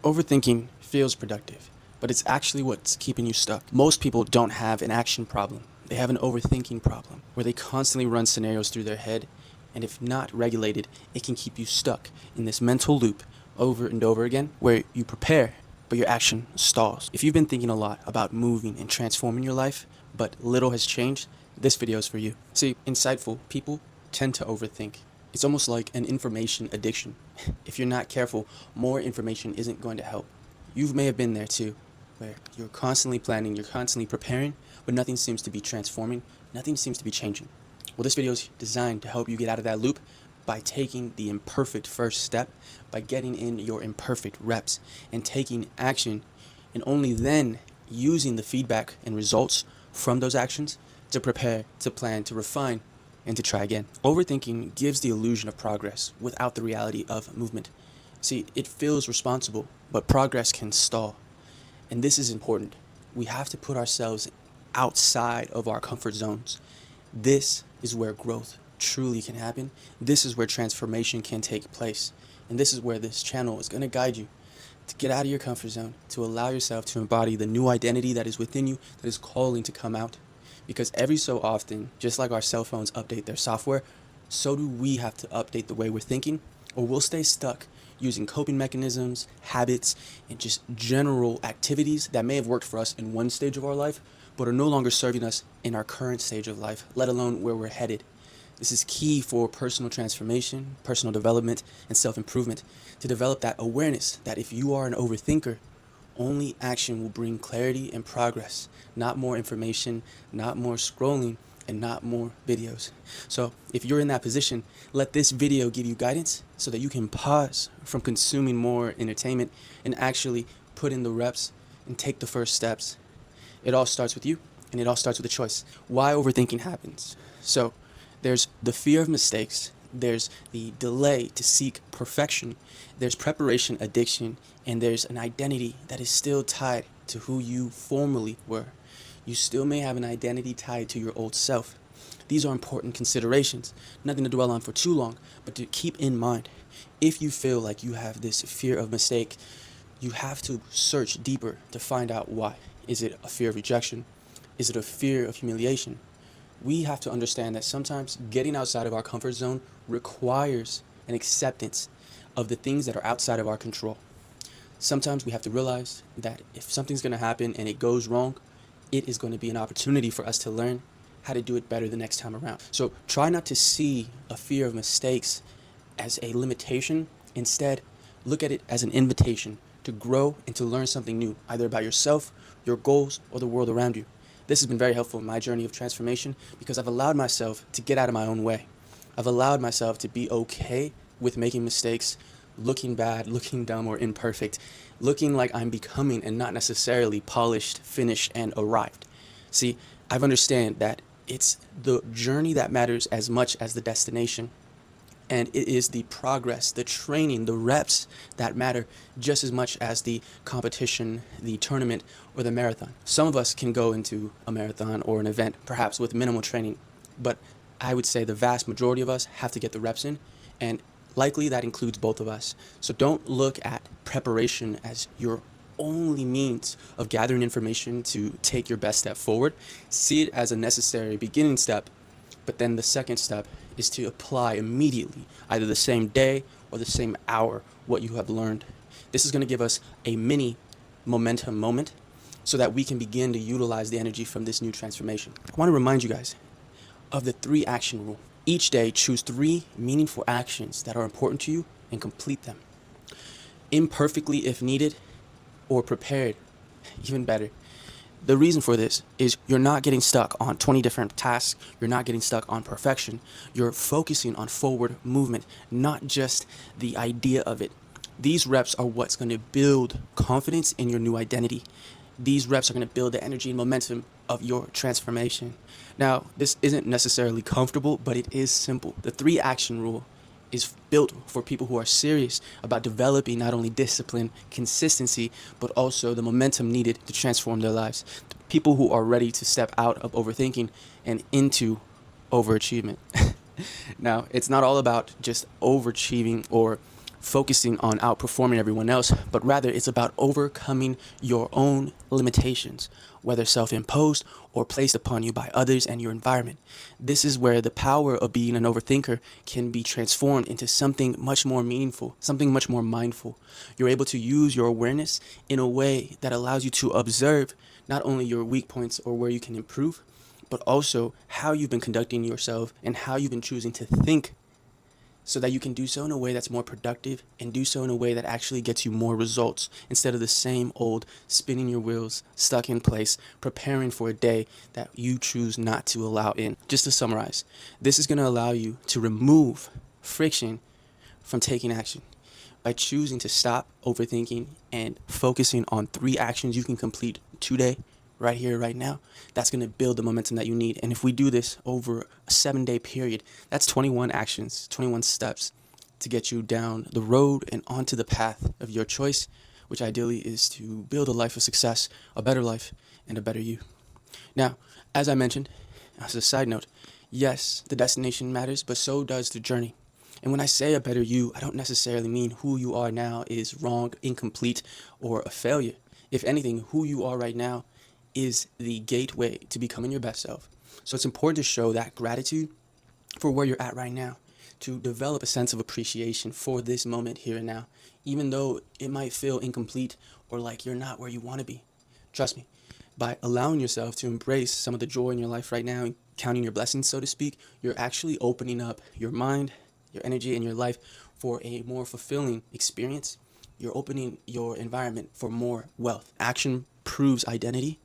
Overthinking feels productive, but it's actually what's keeping you stuck. Most people don't have an action problem. They have an overthinking problem where they constantly run scenarios through their head, and if not regulated, it can keep you stuck in this mental loop over and over again where you prepare, but your action stalls. If you've been thinking a lot about moving and transforming your life, but little has changed, this video is for you. See, insightful people tend to overthink. It's almost like an information addiction. If you're not careful, more information isn't going to help. You may have been there too, where you're constantly planning, you're constantly preparing, but nothing seems to be transforming, nothing seems to be changing. Well, this video is designed to help you get out of that loop by taking the imperfect first step, by getting in your imperfect reps and taking action, and only then using the feedback and results from those actions to prepare, to plan, to refine, and to try again. Overthinking gives the illusion of progress without the reality of movement. See, it feels responsible, but progress can stall. And this is important. We have to put ourselves outside of our comfort zones. This is where growth truly can happen. This is where transformation can take place. And this is where this channel is going to guide you to get out of your comfort zone, to allow yourself to embody the new identity that is within you, that is calling to come out. Because every so often, just like our cell phones update their software, so do we have to update the way we're thinking, or we'll stay stuck using coping mechanisms, habits, and just general activities that may have worked for us in one stage of our life, but are no longer serving us in our current stage of life, let alone where we're headed. This is key for personal transformation, personal development, and self-improvement, to develop that awareness that if you are an overthinker, only action will bring clarity and progress, not more information, not more scrolling, and not more videos. So if you're in that position, let this video give you guidance so that you can pause from consuming more entertainment and actually put in the reps and take the first steps. It all starts with you, and it all starts with a choice. Why overthinking happens? So there's the fear of mistakes, there's the delay to seek perfection, there's preparation addiction, and there's an identity that is still tied to who you formerly were. You still may have an identity tied to your old self. These are important considerations, nothing to dwell on for too long, but to keep in mind. If you feel like you have this fear of mistake, you have to search deeper to find out why. Is it a fear of rejection? Is it a fear of humiliation? We have to understand that sometimes getting outside of our comfort zone requires an acceptance of the things that are outside of our control. Sometimes we have to realize that if something's going to happen and it goes wrong, it is going to be an opportunity for us to learn how to do it better the next time around. So try not to see a fear of mistakes as a limitation. Instead, look at it as an invitation to grow and to learn something new, either about yourself, your goals, or the world around you. This has been very helpful in my journey of transformation because I've allowed myself to get out of my own way. I've allowed myself to be okay with making mistakes, looking bad, looking dumb or imperfect, looking like I'm becoming and not necessarily polished, finished, and arrived. See, I've understand that it's the journey that matters as much as the destination. And it is the progress, the training, the reps that matter just as much as the competition, the tournament, or the marathon. Some of us can go into a marathon or an event, perhaps with minimal training, but I would say the vast majority of us have to get the reps in, and likely that includes both of us. So don't look at preparation as your only means of gathering information to take your best step forward. See it as a necessary beginning step, but then the second step is to apply immediately, either the same day or the same hour, what you have learned. This is going to give us a mini momentum moment so that we can begin to utilize the energy from this new transformation. I want to remind you guys of the 3 action rule. Each day, choose 3 meaningful actions that are important to you and complete them. Imperfectly if needed, or prepared, even better. The reason for this is you're not getting stuck on 20 different tasks. You're not getting stuck on perfection. You're focusing on forward movement, not just the idea of it. These reps are what's going to build confidence in your new identity. These reps are going to build the energy and momentum of your transformation. Now, this isn't necessarily comfortable, but it is simple. The 3 action rule is built for people who are serious about developing not only discipline, consistency, but also the momentum needed to transform their lives. People who are ready to step out of overthinking and into overachievement. Now, it's not all about just overachieving or focusing on outperforming everyone else, but rather it's about overcoming your own limitations, whether self-imposed or placed upon you by others and your environment. This is where the power of being an overthinker can be transformed into something much more meaningful, something much more mindful. You're able to use your awareness in a way that allows you to observe not only your weak points or where you can improve, but also how you've been conducting yourself and how you've been choosing to think, so that you can do so in a way that's more productive and do so in a way that actually gets you more results instead of the same old spinning your wheels, stuck in place, preparing for a day that you choose not to allow in. Just to summarize, this is going to allow you to remove friction from taking action by choosing to stop overthinking and focusing on 3 actions you can complete today, right here, right now. That's going to build the momentum that you need. And if we do this over a 7-day period, that's 21 actions, 21 steps to get you down the road and onto the path of your choice, which ideally is to build a life of success, a better life, and a better you. Now, as I mentioned, as a side note, yes, the destination matters, but so does the journey. And when I say a better you, I don't necessarily mean who you are now is wrong, incomplete, or a failure. If anything, who you are right now is the gateway to becoming your best self. So it's important to show that gratitude for where you're at right now, to develop a sense of appreciation for this moment here and now, even though it might feel incomplete or like you're not where you want to be. Trust me, by allowing yourself to embrace some of the joy in your life right now and counting your blessings, so to speak, you're actually opening up your mind, your energy, and your life for a more fulfilling experience. You're opening your environment for more wealth. Action proves identity.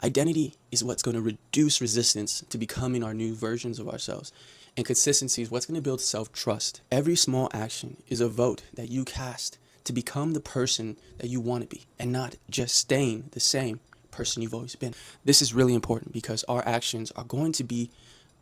Identity is what's going to reduce resistance to becoming our new versions of ourselves. And consistency is what's going to build self-trust. Every small action is a vote that you cast to become the person that you want to be and not just staying the same person you've always been. This is really important because our actions are going to be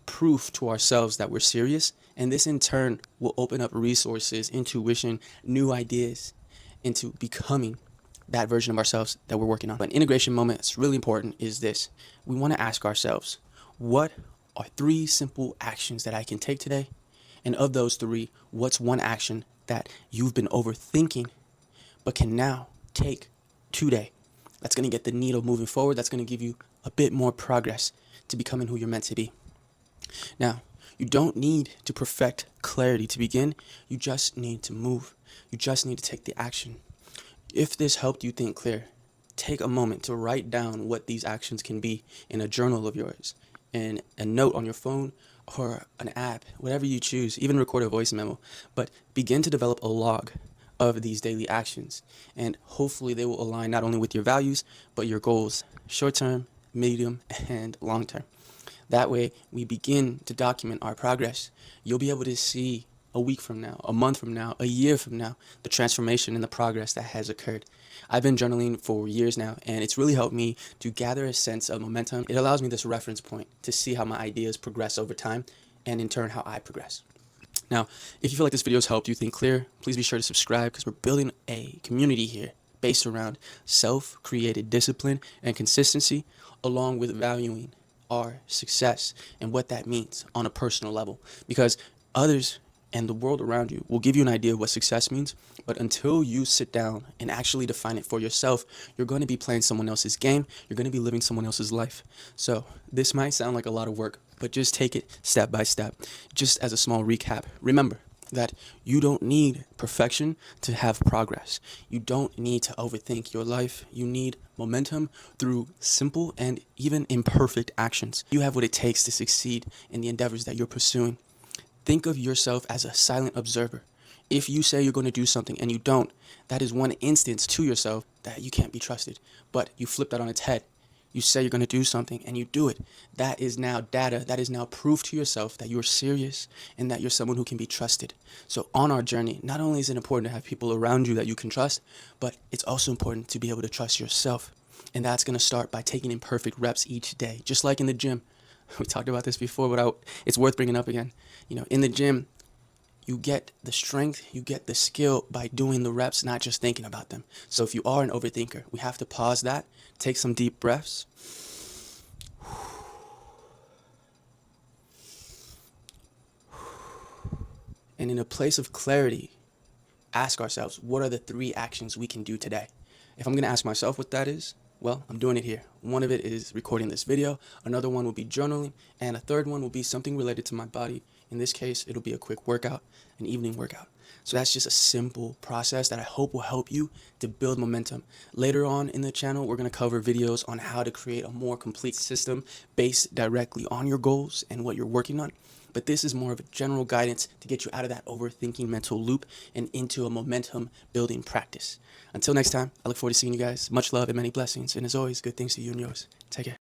proof to ourselves that we're serious, and this in turn will open up resources, intuition, new ideas into becoming that version of ourselves that we're working on. But an integration moment that's really important is this. We want to ask ourselves, what are 3 simple actions that I can take today? And of those 3, what's one action that you've been overthinking but can now take today? That's going to get the needle moving forward. That's going to give you a bit more progress to becoming who you're meant to be. Now, you don't need to perfect clarity to begin. You just need to move. You just need to take the action. If this helped you think clear, take a moment to write down what these actions can be in a journal of yours, in a note on your phone or an app, whatever you choose, even record a voice memo. But begin to develop a log of these daily actions, and hopefully they will align not only with your values, but your goals, short-term, medium, and long-term. That way, we begin to document our progress. You'll be able to see a week from now, a month from now, a year from now, the transformation and the progress that has occurred. I've been journaling for years now, and it's really helped me to gather a sense of momentum. It allows me this reference point to see how my ideas progress over time, and in turn, how I progress. Now, if you feel like this video has helped you think clear, please be sure to subscribe because we're building a community here based around self-created discipline and consistency, along with valuing our success and what that means on a personal level. Because others and the world around you will give you an idea of what success means, but until you sit down and actually define it for yourself, you're going to be playing someone else's game. You're going to be living someone else's life. So this might sound like a lot of work, but just take it step by step. Just as a small recap, remember that you don't need perfection to have progress. You don't need to overthink your life. You need momentum through simple and even imperfect actions. You have what it takes to succeed in the endeavors that you're pursuing. Think of yourself as a silent observer. If you say you're going to do something and you don't, that is one instance to yourself that you can't be trusted. But you flip that on its head. You say you're going to do something and you do it. That is now data. That is now proof to yourself that you're serious and that you're someone who can be trusted. So on our journey, not only is it important to have people around you that you can trust, but it's also important to be able to trust yourself. And that's going to start by taking imperfect reps each day, just like in the gym. We talked about this before, but it's worth bringing up again. In the gym, you get the strength, you get the skill by doing the reps, not just thinking about them. So if you are an overthinker, we have to pause that, take some deep breaths. And in a place of clarity, ask ourselves, what are the 3 actions we can do today? If I'm going to ask myself what that is, well, I'm doing it here. One of it is recording this video, another one will be journaling, and a third one will be something related to my body. In this case, it'll be a quick workout, an evening workout. So that's just a simple process that I hope will help you to build momentum. Later on in the channel, we're going to cover videos on how to create a more complete system based directly on your goals and what you're working on. But this is more of a general guidance to get you out of that overthinking mental loop and into a momentum building practice. Until next time, I look forward to seeing you guys. Much love and many blessings. And as always, good things to you and yours. Take care.